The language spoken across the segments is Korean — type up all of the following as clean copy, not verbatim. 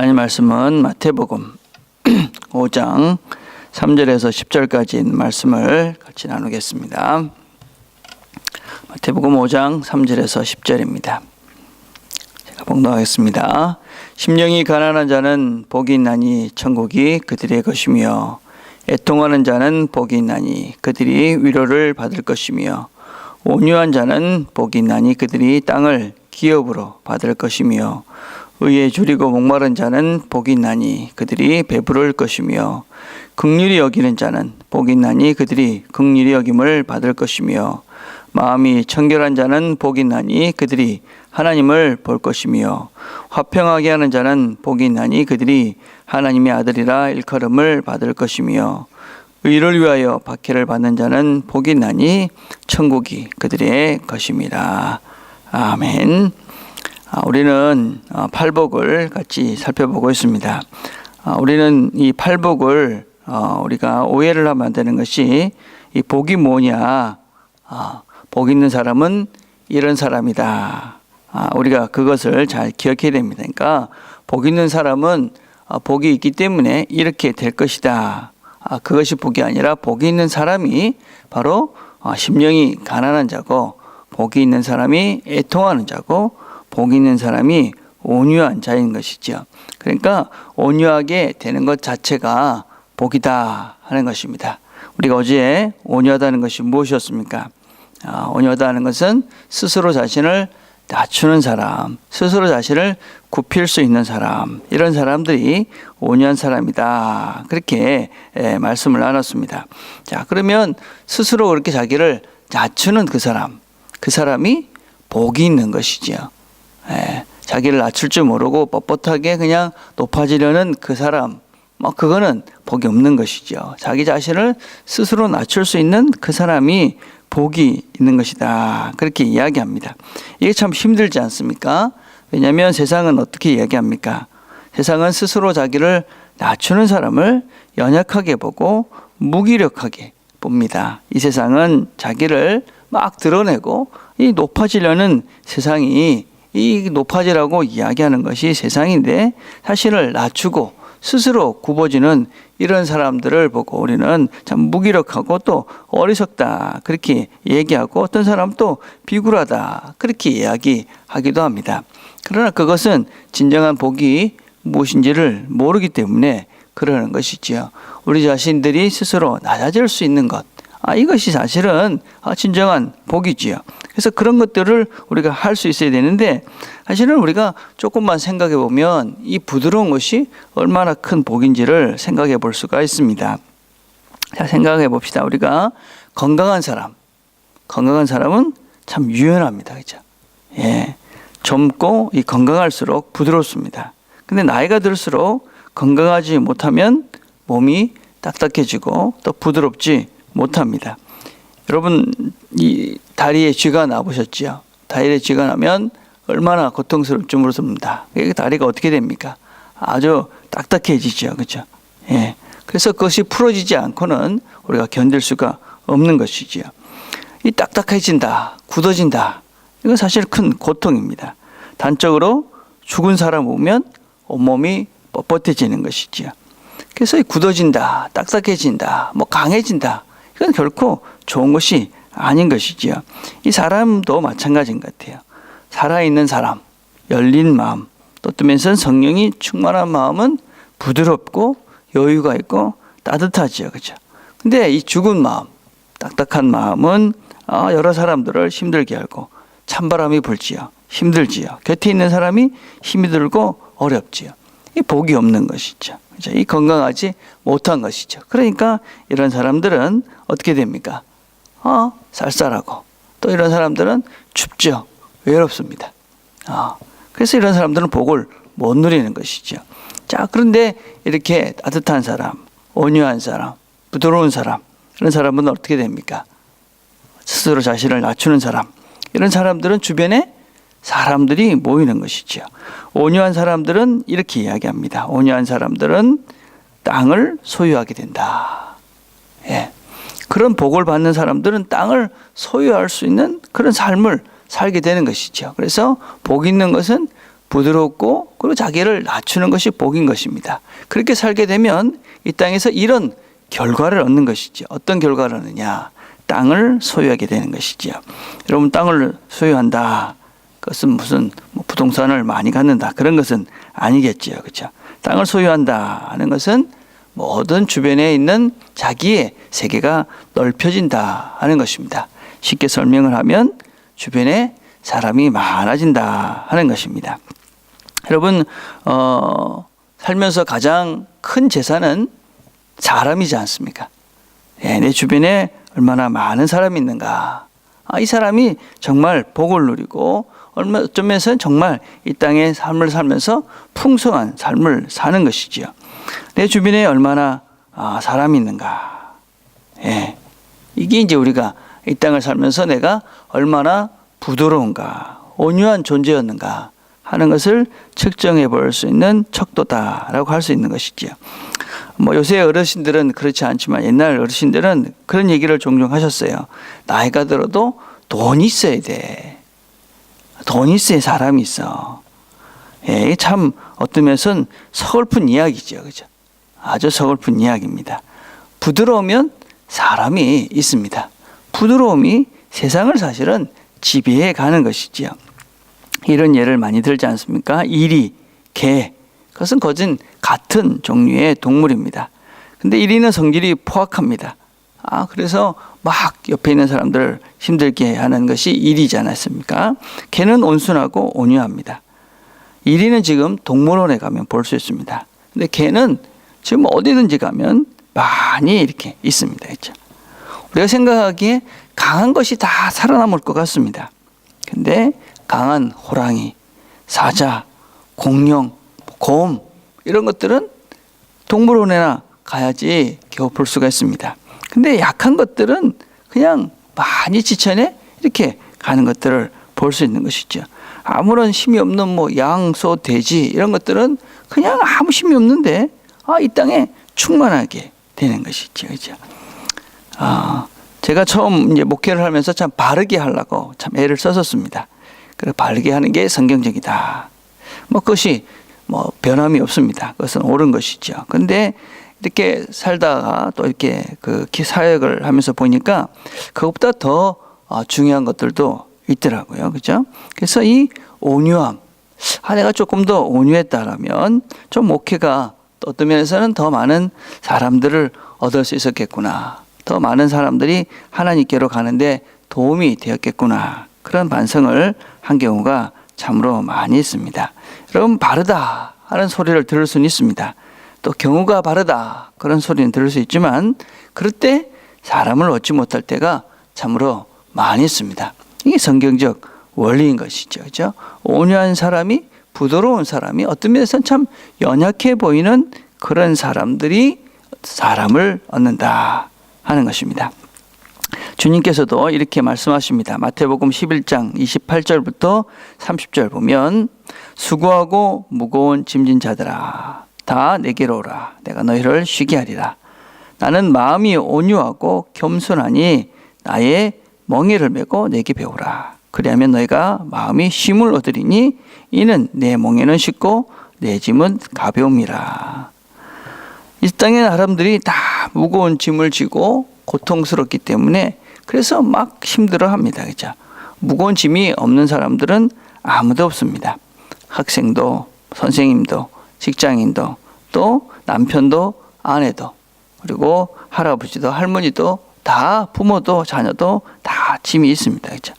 하나님 말씀은 마태복음 5장 3절에서 10절까지 있는 말씀을 같이 나누겠습니다. 마태복음 5장 3절에서 10절입니다. 제가 봉독하겠습니다. 심령이 가난한 자는 복이 있나니 천국이 그들의 것이며, 애통하는 자는 복이 있나니 그들이 위로를 받을 것이며, 온유한 자는 복이 있나니 그들이 땅을 기업으로 받을 것이며, 의에 줄이고 목마른 자는 복이 있나니 그들이 배부를 것이며, 긍휼히 여기는 자는 복이 있나니 그들이 긍휼히 여김을 받을 것이며, 마음이 청결한 자는 복이 있나니 그들이 하나님을 볼 것이며, 화평하게 하는 자는 복이 있나니 그들이 하나님의 아들이라 일컬음을 받을 것이며, 의를 위하여 박해를 받는 자는 복이 있나니 천국이 그들의 것입니다. 아멘. 우리는 팔복을 같이 살펴보고 있습니다. 우리는 이 팔복을 우리가 오해를 하면 안 되는 것이, 이 복이 뭐냐, 복 있는 사람은 이런 사람이다. 우리가 그것을 잘 기억해야 됩니다. 그러니까 복 있는 사람은 복이 있기 때문에 이렇게 될 것이다. 그것이 복이 아니라 복이 있는 사람이 바로 심령이 가난한 자고, 복이 있는 사람이 애통하는 자고, 복이 있는 사람이 온유한 자인 것이죠. 그러니까 온유하게 되는 것 자체가 복이다 하는 것입니다. 우리가 어제 온유하다는 것이 무엇이었습니까? 온유하다는 것은 스스로 자신을 낮추는 사람, 스스로 자신을 굽힐 수 있는 사람, 이런 사람들이 온유한 사람이다. 그렇게 말씀을 나눴습니다. 자, 그러면 스스로 그렇게 자기를 낮추는 그 사람이 복이 있는 것이죠. 자기를 낮출 줄 모르고 뻣뻣하게 그냥 높아지려는 그 사람, 그거는 복이 없는 것이죠. 자기 자신을 스스로 낮출 수 있는 그 사람이 복이 있는 것이다. 그렇게 이야기합니다. 이게 참 힘들지 않습니까? 왜냐하면 세상은 어떻게 이야기합니까? 세상은 스스로 자기를 낮추는 사람을 연약하게 보고 무기력하게 봅니다. 이 세상은 자기를 막 드러내고 이 높아지려는 세상이, 이 높아지라고 이야기하는 것이 세상인데, 자신을 낮추고 스스로 굽어지는 이런 사람들을 보고 우리는 참 무기력하고 또 어리석다 그렇게 얘기하고, 어떤 사람은 또 비굴하다 그렇게 이야기하기도 합니다. 그러나 그것은 진정한 복이 무엇인지를 모르기 때문에 그러는 것이지요. 우리 자신들이 스스로 낮아질 수 있는 것, 이것이 사실은 진정한 복이지요. 그래서 그런 것들을 우리가 할 수 있어야 되는데, 사실은 우리가 조금만 생각해 보면 이 부드러운 것이 얼마나 큰 복인지를 생각해 볼 수가 있습니다. 자, 생각해 봅시다. 우리가 건강한 사람은 참 유연합니다. 그죠? 젊고 이 건강할수록 부드럽습니다. 근데 나이가 들수록 건강하지 못하면 몸이 딱딱해지고 또 부드럽지 못합니다. 여러분, 이 다리에 쥐가 나보셨지요? 다리에 쥐가 나면 얼마나 고통스럽지 모릅니다. 다리가 어떻게 됩니까? 아주 딱딱해지죠. 그렇죠? 그래서 그것이 풀어지지 않고는 우리가 견딜 수가 없는 것이지요. 이 딱딱해진다, 굳어진다, 이건 사실 큰 고통입니다. 단적으로 죽은 사람 보면 온몸이 뻣뻣해지는 것이지요. 그래서 이 굳어진다, 딱딱해진다, 강해진다, 이건 결코 좋은 것이 아닌 것이지요. 이 사람도 마찬가지인 것 같아요. 살아있는 사람, 열린 마음, 또 뜨면서 성령이 충만한 마음은 부드럽고 여유가 있고 따뜻하지요. 그렇죠? 근데 이 죽은 마음, 딱딱한 마음은 여러 사람들을 힘들게 하고 찬바람이 불지요. 힘들지요. 곁에 있는 사람이 힘이 들고 어렵지요. 이 복이 없는 것이죠. 그렇죠? 이 건강하지 못한 것이죠. 그러니까 이런 사람들은 어떻게 됩니까? 쌀쌀하고, 또 이런 사람들은 춥죠. 외롭습니다. 그래서 이런 사람들은 복을 못 누리는 것이죠. 자, 그런데 이렇게 따뜻한 사람, 온유한 사람, 부드러운 사람, 이런 사람은 어떻게 됩니까? 스스로 자신을 낮추는 사람, 이런 사람들은 주변에 사람들이 모이는 것이죠. 온유한 사람들은 이렇게 이야기합니다. 온유한 사람들은 땅을 소유하게 된다. 그런 복을 받는 사람들은 땅을 소유할 수 있는 그런 삶을 살게 되는 것이죠. 그래서 복 있는 것은 부드럽고 그리고 자기를 낮추는 것이 복인 것입니다. 그렇게 살게 되면 이 땅에서 이런 결과를 얻는 것이죠. 어떤 결과를 얻느냐? 땅을 소유하게 되는 것이죠. 여러분, 땅을 소유한다. 그것은 무슨 부동산을 많이 갖는다. 그런 것은 아니겠죠. 그렇죠? 땅을 소유한다 하는 것은 모든 주변에 있는 자기의 세계가 넓혀진다 하는 것입니다. 쉽게 설명을 하면 주변에 사람이 많아진다 하는 것입니다. 여러분, 살면서 가장 큰 재산은 사람이지 않습니까? 예, 내 주변에 얼마나 많은 사람이 있는가. 이 사람이 정말 복을 누리고 어떤 면에서는 정말 이 땅의 삶을 살면서 풍성한 삶을 사는 것이지요. 내 주변에 얼마나 사람이 있는가. 예, 이게 이제 우리가 이 땅을 살면서 내가 얼마나 부드러운가, 온유한 존재였는가 하는 것을 측정해 볼 수 있는 척도다라고 할 수 있는 것이지요. 요새 어르신들은 그렇지 않지만 옛날 어르신들은 그런 얘기를 종종 하셨어요. 나이가 들어도 돈이 있어야 돼. 돈이 있어야 사람이 있어. 예, 참 어떤 면에서는 서글픈 이야기죠. 그죠? 아주 서글픈 이야기입니다. 부드러우면 사람이 있습니다. 부드러움이 세상을 사실은 지배해 가는 것이지요. 이런 예를 많이 들지 않습니까? 이리, 개. 그것은 거진 같은 종류의 동물입니다. 근데 이리는 성질이 포악합니다. 그래서 막 옆에 있는 사람들 힘들게 하는 것이 이리지 않았습니까? 개는 온순하고 온유합니다. 이리는 지금 동물원에 가면 볼 수 있습니다. 근데 개는 지금 어디든지 가면 많이 이렇게 있습니다. 그렇죠? 우리가 생각하기에 강한 것이 다 살아남을 것 같습니다. 근데 강한 호랑이, 사자, 공룡, 곰 이런 것들은 동물원에나 가야지 겨우 볼 수가 있습니다. 근데 약한 것들은 그냥 많이 지천에 이렇게 가는 것들을 볼 수 있는 것이죠. 아무런 힘이 없는 양, 소, 돼지 이런 것들은 그냥 아무 힘이 없는데 이 땅에 충만하게 되는 것이죠. 그렇죠? 제가 처음 이제 목회를 하면서 참 바르게 하려고 참 애를 썼었습니다. 그래 바르게 하는 게 성경적이다. 그것이 변함이 없습니다. 그것은 옳은 것이죠. 그런데 이렇게 살다가 또 이렇게 그 사역을 하면서 보니까 그것보다 더 중요한 것들도 있더라고요. 그죠? 그래서 이 온유함, 내가 조금 더 온유했다라면 좀 목회가 또 어떤 면에서는 더 많은 사람들을 얻을 수 있었겠구나. 더 많은 사람들이 하나님께로 가는데 도움이 되었겠구나. 그런 반성을 한 경우가 참으로 많이 있습니다. 여러분, 바르다 하는 소리를 들을 수는 있습니다. 또 경우가 바르다 그런 소리는 들을 수 있지만 그럴 때 사람을 얻지 못할 때가 참으로 많이 있습니다. 이게 성경적 원리인 것이죠. 그렇죠? 온유한 사람이, 부드러운 사람이 어떤 면에서는 참 연약해 보이는 그런 사람들이 사람을 얻는다 하는 것입니다. 주님께서도 이렇게 말씀하십니다. 마태복음 11장 28절부터 30절 보면 수고하고 무거운 짐진 자들아 다 내게로 오라. 내가 너희를 쉬게 하리라. 나는 마음이 온유하고 겸손하니 나의 멍에를 메고 내게 배우라. 그리하면 너희가 마음이 쉼을 얻으리니 이는 내 멍에는 쉽고 내 짐은 가벼움이라. 이 땅의 사람들이 다 무거운 짐을 지고 고통스럽기 때문에 그래서 막 힘들어합니다. 그죠? 무거운 짐이 없는 사람들은 아무도 없습니다. 학생도, 선생님도, 직장인도, 또 남편도, 아내도, 그리고 할아버지도, 할머니도 다 부모도, 자녀도 다 짐이 있습니다. 그죠?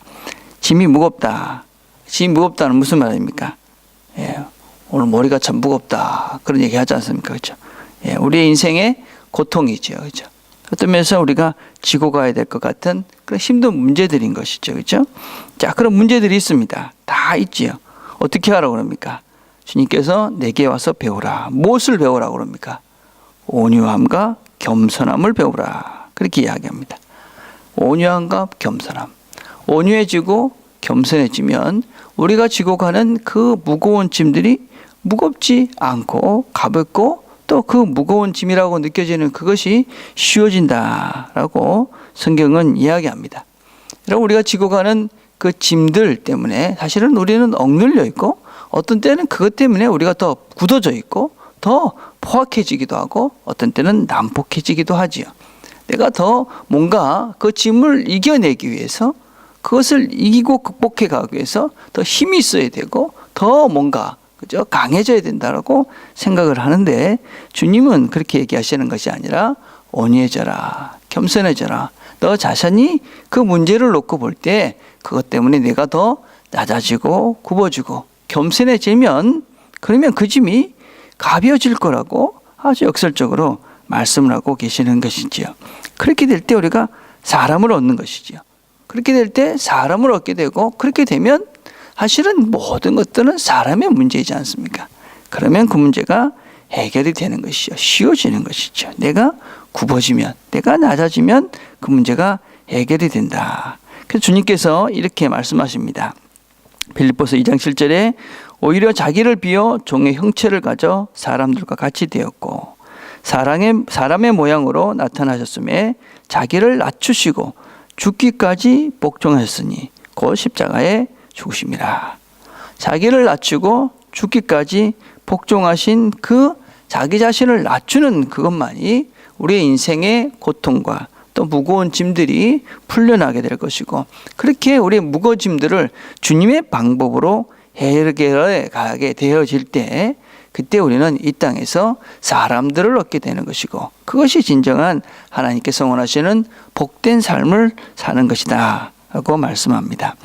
짐이 무겁다. 짐이 무겁다는 무슨 말입니까? 예, 오늘 머리가 참 무겁다. 그런 얘기 하지 않습니까? 그죠? 예, 우리의 인생의 고통이죠. 그죠? 어떤 면에서 우리가 지고 가야 될 것 같은 그런 힘든 문제들인 것이죠. 그렇죠? 자, 그런 문제들이 있습니다. 다 있지요. 어떻게 하라고 그럽니까? 주님께서 내게 와서 배우라. 무엇을 배우라고 그럽니까? 온유함과 겸손함을 배우라. 그렇게 이야기합니다. 온유함과 겸손함. 온유해지고 겸손해지면 우리가 지고 가는 그 무거운 짐들이 무겁지 않고 가볍고 또 그 무거운 짐이라고 느껴지는 그것이 쉬워진다라고 성경은 이야기합니다. 여러분, 우리가 지고 가는 그 짐들 때문에 사실은 우리는 억눌려 있고 어떤 때는 그것 때문에 우리가 더 굳어져 있고 더 포악해지기도 하고 어떤 때는 난폭해지기도 하지요. 내가 더 뭔가 그 짐을 이겨내기 위해서 그것을 이기고 극복해 가기 위해서 더 힘이 있어야 되고 더 뭔가 그죠? 강해져야 된다라고 생각을 하는데 주님은 그렇게 얘기하시는 것이 아니라 온유해져라, 겸손해져라. 너 자신이 그 문제를 놓고 볼 때 그것 때문에 내가 더 낮아지고 굽어지고 겸손해지면 그러면 그 짐이 가벼워질 거라고 아주 역설적으로 말씀을 하고 계시는 것이지요. 그렇게 될 때 우리가 사람을 얻는 것이지요. 그렇게 될 때 사람을 얻게 되고 그렇게 되면 사실은 모든 것들은 사람의 문제이지 않습니까? 그러면 그 문제가 해결이 되는 것이죠. 쉬워지는 것이죠. 내가 굽어지면, 내가 낮아지면 그 문제가 해결이 된다. 그래서 주님께서 이렇게 말씀하십니다. 빌립보서 2장 7절에 오히려 자기를 비워 종의 형체를 가져 사람들과 같이 되었고 사람의 모양으로 나타나셨음에 자기를 낮추시고 죽기까지 복종하셨으니 곧 십자가에 죽으심이라. 자기를 낮추고 죽기까지 복종하신 그 자기 자신을 낮추는 그것만이 우리의 인생의 고통과 또 무거운 짐들이 풀려나게 될 것이고 그렇게 우리의 무거운 짐들을 주님의 방법으로 해결해 가게 되어질 때 그때 우리는 이 땅에서 사람들을 얻게 되는 것이고 그것이 진정한 하나님께서 원하시는 복된 삶을 사는 것이다 라고 말씀합니다.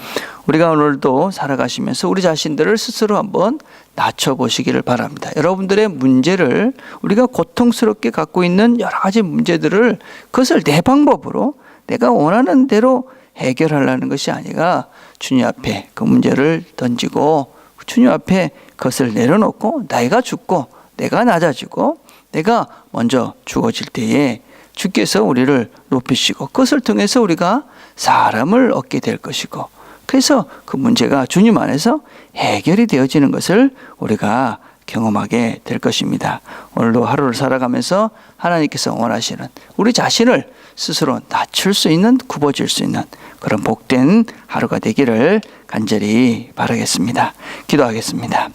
우리가 오늘도 살아가시면서 우리 자신들을 스스로 한번 낮춰보시기를 바랍니다. 여러분들의 문제를 우리가 고통스럽게 갖고 있는 여러 가지 문제들을 그것을 내 방법으로 내가 원하는 대로 해결하려는 것이 아니라 주님 앞에 그 문제를 던지고 주님 앞에 그것을 내려놓고 내가 죽고 내가 낮아지고 내가 먼저 죽어질 때에 주께서 우리를 높이시고 그것을 통해서 우리가 사람을 얻게 될 것이고 그래서 그 문제가 주님 안에서 해결이 되어지는 것을 우리가 경험하게 될 것입니다. 오늘도 하루를 살아가면서 하나님께서 원하시는 우리 자신을 스스로 낮출 수 있는 굽어질 수 있는 그런 복된 하루가 되기를 간절히 바라겠습니다. 기도하겠습니다.